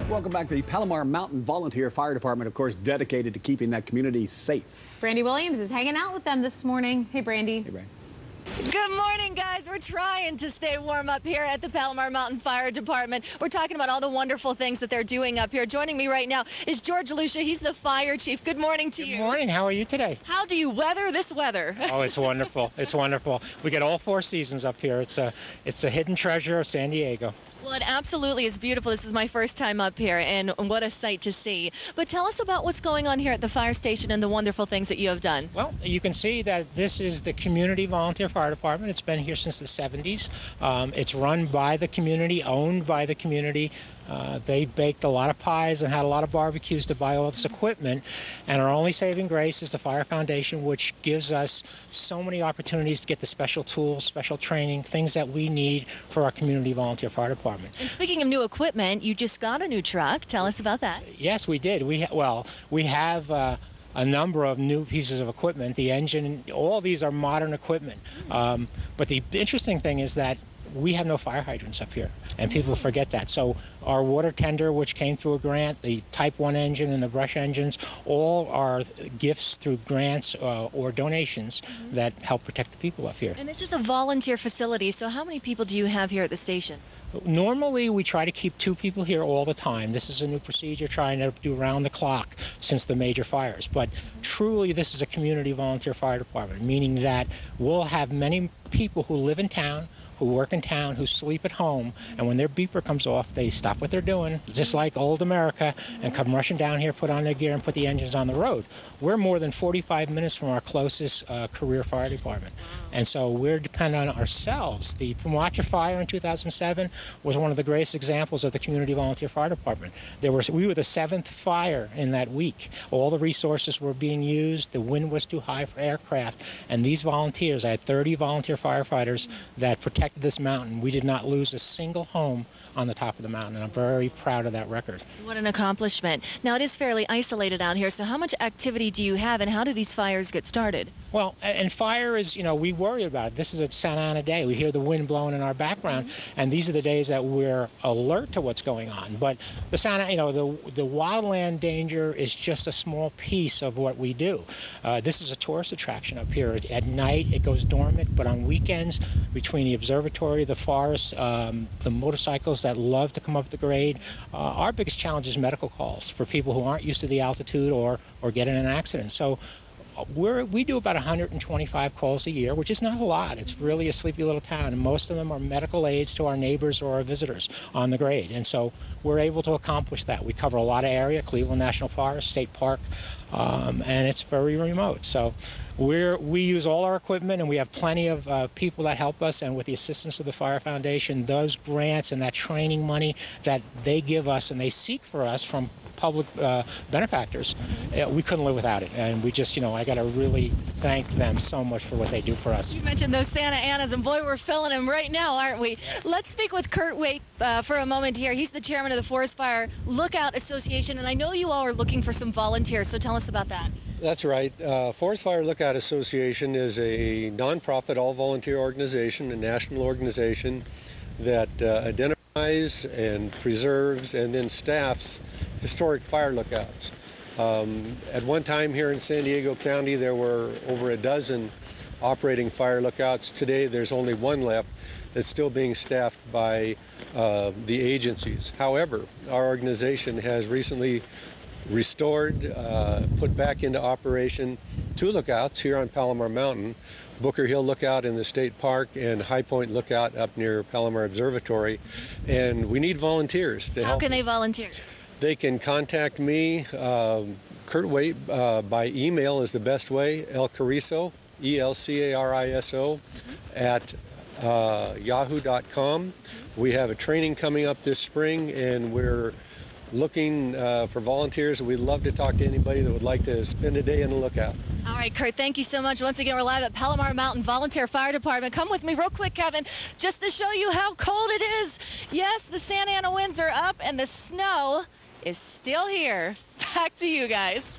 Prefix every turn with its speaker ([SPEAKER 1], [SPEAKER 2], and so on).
[SPEAKER 1] Welcome back to the Palomar Mountain Volunteer Fire Department, of course, dedicated to keeping that community safe.
[SPEAKER 2] Brandy Williams is hanging out with them this morning. Hey, Brandy.
[SPEAKER 1] Hey, Brandy.
[SPEAKER 3] Good morning, guys. We're trying to stay warm up here at the Palomar Mountain Fire Department. We're talking about all the wonderful things that they're doing up here. Joining me right now is George Lucia. He's the fire chief. Good morning to you.
[SPEAKER 4] Good morning. How are you today?
[SPEAKER 3] How do you weather this weather?
[SPEAKER 4] Oh, it's wonderful. It's wonderful. We get all 4 seasons up here. It's a hidden treasure of San Diego.
[SPEAKER 3] Well, it absolutely is beautiful. This is my first time up here, and what a sight to see. But tell us about what's going on here at the fire station and the wonderful things that you have done.
[SPEAKER 4] Well, you can see that this is the Community Volunteer Fire Department. It's been here since the 70s. It's run by the community, owned by the community. They baked a lot of pies and had a lot of barbecues to buy all this equipment. And our only saving grace is the Fire Foundation, which gives us so many opportunities to get the special tools, special training, things that we need for our Community Volunteer Fire Department.
[SPEAKER 3] And speaking of new equipment, you just got a new truck. Tell us about that.
[SPEAKER 4] Yes, we did. We have a number of new pieces of equipment. The engine, all these are modern equipment. But the interesting thing is that we have no fire hydrants up here, and people forget that. So our water tender, which came through a grant, the Type 1 engine and the brush engines, all are gifts through grants or donations that help protect the people up here.
[SPEAKER 3] And this is a volunteer facility, so how many people do you have here at the station?
[SPEAKER 4] Normally, we try to keep 2 people here all the time. This is a new procedure, trying to do round the clock since the major fires. But truly, this is a community volunteer fire department, meaning that we'll have many people who live in town, who work in town, who sleep at home, and when their beeper comes off, they stop what they're doing, just like old America, and come rushing down here, put on their gear, and put the engines on the road. We're more than 45 minutes from our closest career fire department, and so we're dependent on ourselves. The Palomar fire in 2007 was one of the greatest examples of the Community Volunteer Fire Department. We were the 7th fire in that week. All the resources were being used. The wind was too high for aircraft, and these volunteers, I had 30 volunteer firefighters that protected this mountain. We did not lose a single home on the top of the mountain, and I'm very proud of that record.
[SPEAKER 3] What an accomplishment. Now, it is fairly isolated out here, so how much activity do you have, and how do these fires get started?
[SPEAKER 4] Well, and fire is, we worry about it. This is a Santa Ana day. We hear the wind blowing in our background, and these are the days that we're alert to what's going on. But the the wildland danger is just a small piece of what we do. This is a tourist attraction up here. At night, it goes dormant, but on weekends, between the observatory, the forest, the motorcycles that love to come up the grade, our biggest challenge is medical calls for people who aren't used to the altitude or get in an accident. So we do about 125 calls a year, which is not a lot. It's really a sleepy little town, and most of them are medical aids to our neighbors or our visitors on the grade. And so we're able to accomplish that. We cover a lot of area, Cleveland National Forest, State Park, and it's very remote. So we use all our equipment, and we have plenty of people that help us, and with the assistance of the Fire Foundation, those grants and that training money that they give us and they seek for us from public benefactors, we couldn't live without it. And we just, I got to really thank them so much for what they do for us.
[SPEAKER 3] You mentioned those Santa Anas, and boy, we're filling them right now, aren't we? Let's speak with Kurt Waite for a moment here. He's the chairman of the Forest Fire Lookout Association, and I know you all are looking for some volunteers, so tell us about that.
[SPEAKER 5] That's right. Forest Fire Lookout Association is a nonprofit, all-volunteer organization, a national organization that identifies and preserves and then staffs historic fire lookouts. At one time here in San Diego County, there were over a dozen operating fire lookouts. Today, there's only one left that's still being staffed by the agencies. However, our organization has recently restored, put back into operation 2 lookouts here on Palomar Mountain, Booker Hill Lookout in the State Park and High Point Lookout up near Palomar Observatory. And we need volunteers to help.
[SPEAKER 3] How can they volunteer?
[SPEAKER 5] They can contact me. Kurt Waite by email is the best way, elcariso, ELCARISO, at yahoo.com. We have a training coming up this spring, and we're looking for volunteers. We'd love to talk to anybody that would like to spend a day in the lookout.
[SPEAKER 3] All right, Kurt, thank you so much. Once again, we're live at Palomar Mountain Volunteer Fire Department. Come with me real quick, Kevin, just to show you how cold it is. Yes, the Santa Ana winds are up, and the snow is still here. Back to you guys.